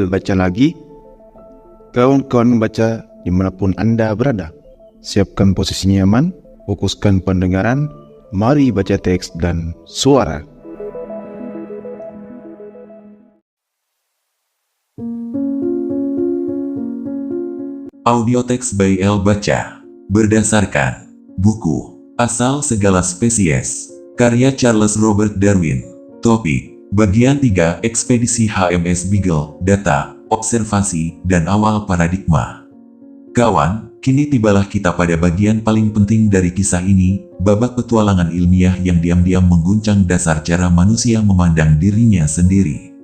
Baca lagi. Kawan-kawan baca dimanapun Anda berada. Siapkan posisi nyaman, fokuskan pendengaran, mari baca teks dan suara. Audio teks by El Baca. Berdasarkan buku Asal Segala Spesies, karya Charles Robert Darwin. Topik Bagian 3, Ekspedisi HMS Beagle, Data, Observasi, dan Awal Paradigma. Kawan, kini tibalah kita pada bagian paling penting dari kisah ini, babak petualangan ilmiah yang diam-diam mengguncang dasar cara manusia memandang dirinya sendiri.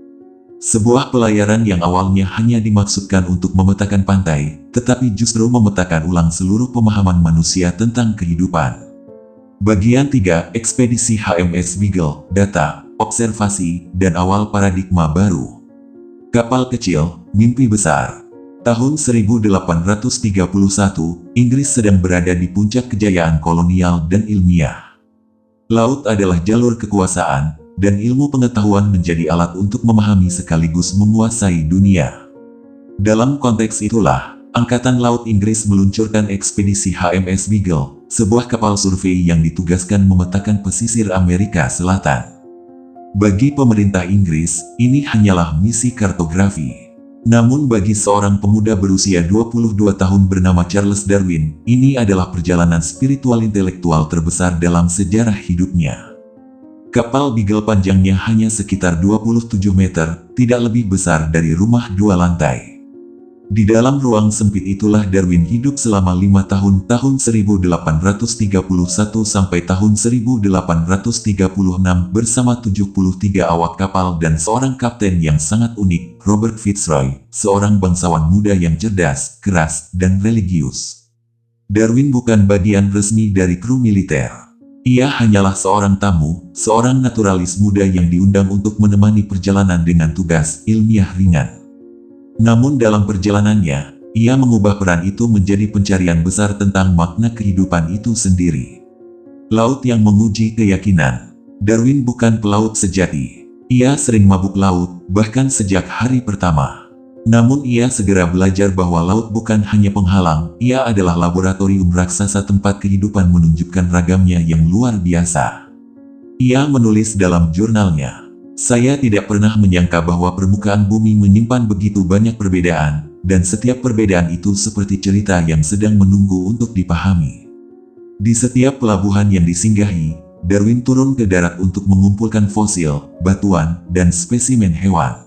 Sebuah pelayaran yang awalnya hanya dimaksudkan untuk memetakan pantai, tetapi justru memetakan ulang seluruh pemahaman manusia tentang kehidupan. Bagian 3, Ekspedisi HMS Beagle, Data, Observasi, dan Awal Paradigma Baru. Kapal kecil, mimpi besar. Tahun 1831, Inggris sedang berada di puncak kejayaan kolonial dan ilmiah. Laut adalah jalur kekuasaan, dan ilmu pengetahuan menjadi alat untuk memahami sekaligus menguasai dunia. Dalam konteks itulah, Angkatan Laut Inggris meluncurkan ekspedisi HMS Beagle, sebuah kapal survei yang ditugaskan memetakan pesisir Amerika Selatan. Bagi pemerintah Inggris, ini hanyalah misi kartografi. Namun bagi seorang pemuda berusia 22 tahun bernama Charles Darwin, ini adalah perjalanan spiritual intelektual terbesar dalam sejarah hidupnya. Kapal Beagle panjangnya hanya sekitar 27 meter, tidak lebih besar dari rumah 2 lantai. Di dalam ruang sempit itulah Darwin hidup selama 5 tahun, tahun 1831 sampai tahun 1836 bersama 73 awak kapal dan seorang kapten yang sangat unik, Robert Fitzroy, seorang bangsawan muda yang cerdas, keras, dan religius. Darwin bukan bagian resmi dari kru militer. Ia hanyalah seorang tamu, seorang naturalis muda yang diundang untuk menemani perjalanan dengan tugas ilmiah ringan. Namun dalam perjalanannya, ia mengubah peran itu menjadi pencarian besar tentang makna kehidupan itu sendiri. Laut yang menguji keyakinan. Darwin bukan pelaut sejati. Ia sering mabuk laut, bahkan sejak hari pertama. Namun ia segera belajar bahwa laut bukan hanya penghalang, ia adalah laboratorium raksasa tempat kehidupan menunjukkan ragamnya yang luar biasa. Ia menulis dalam jurnalnya, "Saya tidak pernah menyangka bahwa permukaan bumi menyimpan begitu banyak perbedaan, dan setiap perbedaan itu seperti cerita yang sedang menunggu untuk dipahami." Di setiap pelabuhan yang disinggahi, Darwin turun ke darat untuk mengumpulkan fosil, batuan, dan spesimen hewan.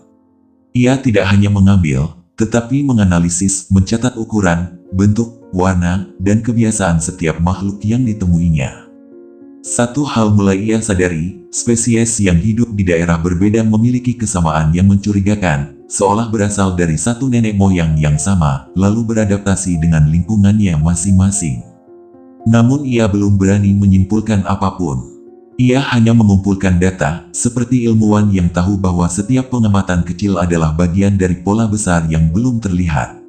Ia tidak hanya mengambil, tetapi menganalisis, mencatat ukuran, bentuk, warna, dan kebiasaan setiap makhluk yang ditemuinya. Satu hal mulai ia sadari, spesies yang hidup di daerah berbeda memiliki kesamaan yang mencurigakan, seolah berasal dari satu nenek moyang yang sama, lalu beradaptasi dengan lingkungannya masing-masing. Namun ia belum berani menyimpulkan apapun. Ia hanya mengumpulkan data, seperti ilmuwan yang tahu bahwa setiap pengamatan kecil adalah bagian dari pola besar yang belum terlihat.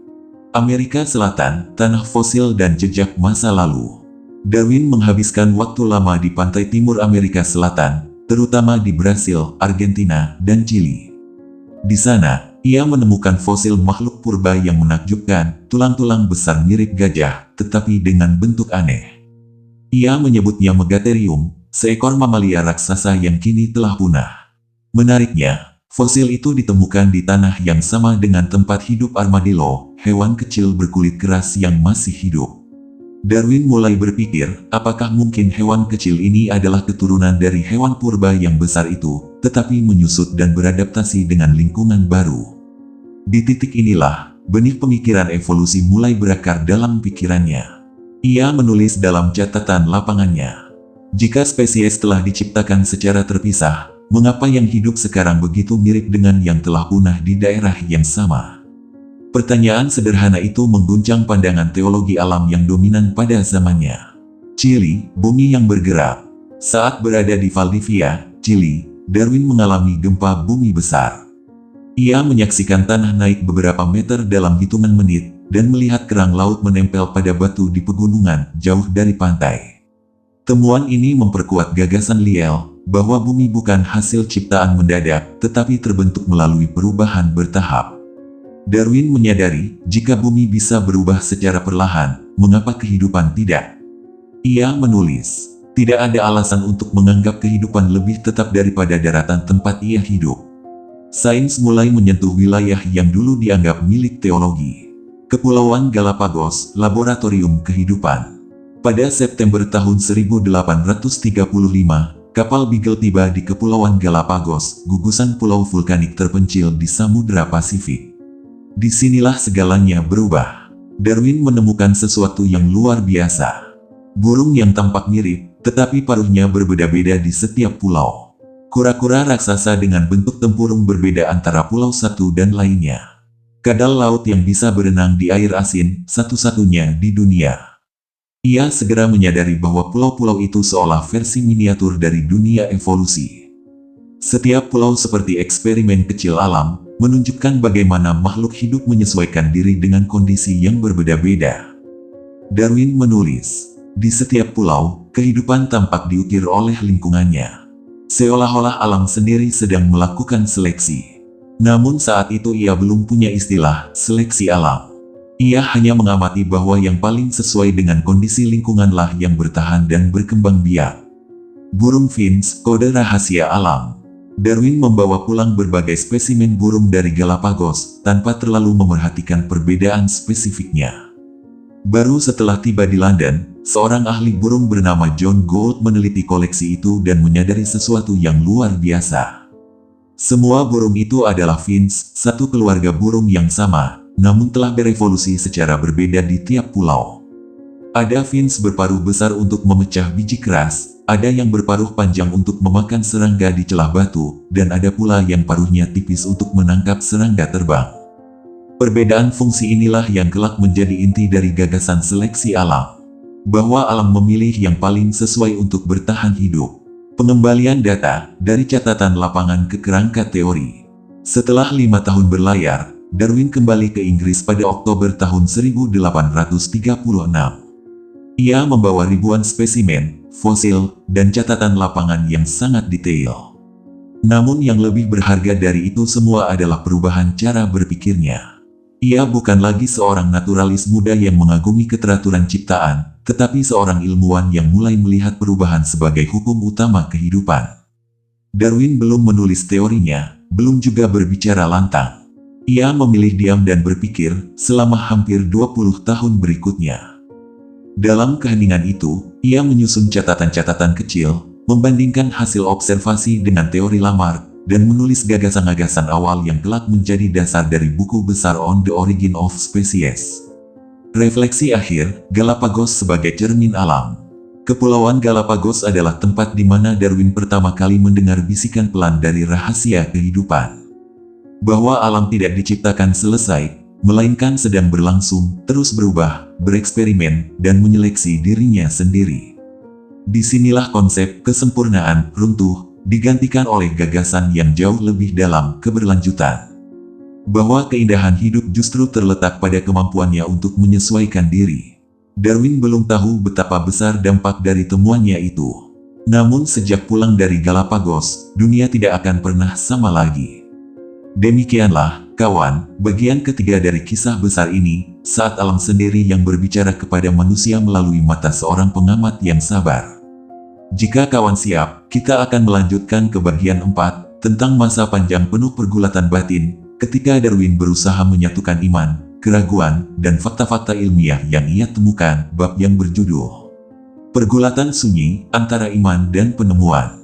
Amerika Selatan, tanah fosil dan jejak masa lalu. Darwin menghabiskan waktu lama di pantai timur Amerika Selatan, terutama di Brasil, Argentina, dan Chili. Di sana, ia menemukan fosil makhluk purba yang menakjubkan, tulang-tulang besar mirip gajah, tetapi dengan bentuk aneh. Ia menyebutnya Megatherium, seekor mamalia raksasa yang kini telah punah. Menariknya, fosil itu ditemukan di tanah yang sama dengan tempat hidup armadillo, hewan kecil berkulit keras yang masih hidup. Darwin mulai berpikir, apakah mungkin hewan kecil ini adalah keturunan dari hewan purba yang besar itu, tetapi menyusut dan beradaptasi dengan lingkungan baru. Di titik inilah, benih pemikiran evolusi mulai berakar dalam pikirannya. Ia menulis dalam catatan lapangannya, "Jika spesies telah diciptakan secara terpisah, mengapa yang hidup sekarang begitu mirip dengan yang telah punah di daerah yang sama?" Pertanyaan sederhana itu mengguncang pandangan teologi alam yang dominan pada zamannya. Chili, bumi yang bergerak. Saat berada di Valdivia, Chili, Darwin mengalami gempa bumi besar. Ia menyaksikan tanah naik beberapa meter dalam hitungan menit, dan melihat kerang laut menempel pada batu di pegunungan, jauh dari pantai. Temuan ini memperkuat gagasan Lyell bahwa bumi bukan hasil ciptaan mendadak, tetapi terbentuk melalui perubahan bertahap. Darwin menyadari, jika bumi bisa berubah secara perlahan, mengapa kehidupan tidak? Ia menulis, tidak ada alasan untuk menganggap kehidupan lebih tetap daripada daratan tempat ia hidup. Sains mulai menyentuh wilayah yang dulu dianggap milik teologi. Kepulauan Galapagos, Laboratorium Kehidupan. Pada September tahun 1835, kapal Beagle tiba di Kepulauan Galapagos, gugusan pulau vulkanik terpencil di Samudra Pasifik. Disinilah segalanya berubah. Darwin menemukan sesuatu yang luar biasa. Burung yang tampak mirip, tetapi paruhnya berbeda-beda di setiap pulau. Kura-kura raksasa dengan bentuk tempurung berbeda antara pulau satu dan lainnya. Kadal laut yang bisa berenang di air asin, satu-satunya di dunia. Ia segera menyadari bahwa pulau-pulau itu seolah versi miniatur dari dunia evolusi. Setiap pulau seperti eksperimen kecil alam, menunjukkan bagaimana makhluk hidup menyesuaikan diri dengan kondisi yang berbeda-beda. Darwin menulis, di setiap pulau, kehidupan tampak diukir oleh lingkungannya. Seolah-olah alam sendiri sedang melakukan seleksi. Namun saat itu ia belum punya istilah seleksi alam. Ia hanya mengamati bahwa yang paling sesuai dengan kondisi lingkunganlah yang bertahan dan berkembang biak. Burung Finch, kode rahasia alam. Darwin membawa pulang berbagai spesimen burung dari Galapagos, tanpa terlalu memerhatikan perbedaan spesifiknya. Baru setelah tiba di London, seorang ahli burung bernama John Gould meneliti koleksi itu dan menyadari sesuatu yang luar biasa. Semua burung itu adalah Finch, satu keluarga burung yang sama, namun telah berevolusi secara berbeda di tiap pulau. Ada Finch berparuh besar untuk memecah biji keras, ada yang berparuh panjang untuk memakan serangga di celah batu, dan ada pula yang paruhnya tipis untuk menangkap serangga terbang. Perbedaan fungsi inilah yang kelak menjadi inti dari gagasan seleksi alam. Bahwa alam memilih yang paling sesuai untuk bertahan hidup. Pengembalian data dari catatan lapangan ke kerangka teori. Setelah 5 tahun berlayar, Darwin kembali ke Inggris pada Oktober tahun 1836. Ia membawa ribuan spesimen, fosil, dan catatan lapangan yang sangat detail. Namun yang lebih berharga dari itu semua adalah perubahan cara berpikirnya. Ia bukan lagi seorang naturalis muda yang mengagumi keteraturan ciptaan, tetapi seorang ilmuwan yang mulai melihat perubahan sebagai hukum utama kehidupan. Darwin belum menulis teorinya, belum juga berbicara lantang. Ia memilih diam dan berpikir selama hampir 20 tahun berikutnya. Dalam keheningan itu, ia menyusun catatan-catatan kecil, membandingkan hasil observasi dengan teori Lamarck, dan menulis gagasan-gagasan awal yang kelak menjadi dasar dari buku besar On the Origin of Species. Refleksi akhir, Galapagos sebagai cermin alam. Kepulauan Galapagos adalah tempat di mana Darwin pertama kali mendengar bisikan pelan dari rahasia kehidupan. Bahwa alam tidak diciptakan selesai, melainkan sedang berlangsung, terus berubah, bereksperimen, dan menyeleksi dirinya sendiri. Disinilah konsep kesempurnaan runtuh, digantikan oleh gagasan yang jauh lebih dalam, keberlanjutan. Bahwa keindahan hidup justru terletak pada kemampuannya untuk menyesuaikan diri. Darwin belum tahu betapa besar dampak dari temuannya itu. Namun sejak pulang dari Galapagos, dunia tidak akan pernah sama lagi. Demikianlah, kawan, bagian ketiga dari kisah besar ini, saat alam sendiri yang berbicara kepada manusia melalui mata seorang pengamat yang sabar. Jika kawan siap, kita akan melanjutkan ke bagian 4, tentang masa panjang penuh pergulatan batin, ketika Darwin berusaha menyatukan iman, keraguan, dan fakta-fakta ilmiah yang ia temukan, bab yang berjudul Pergulatan Sunyi Antara Iman dan Penemuan.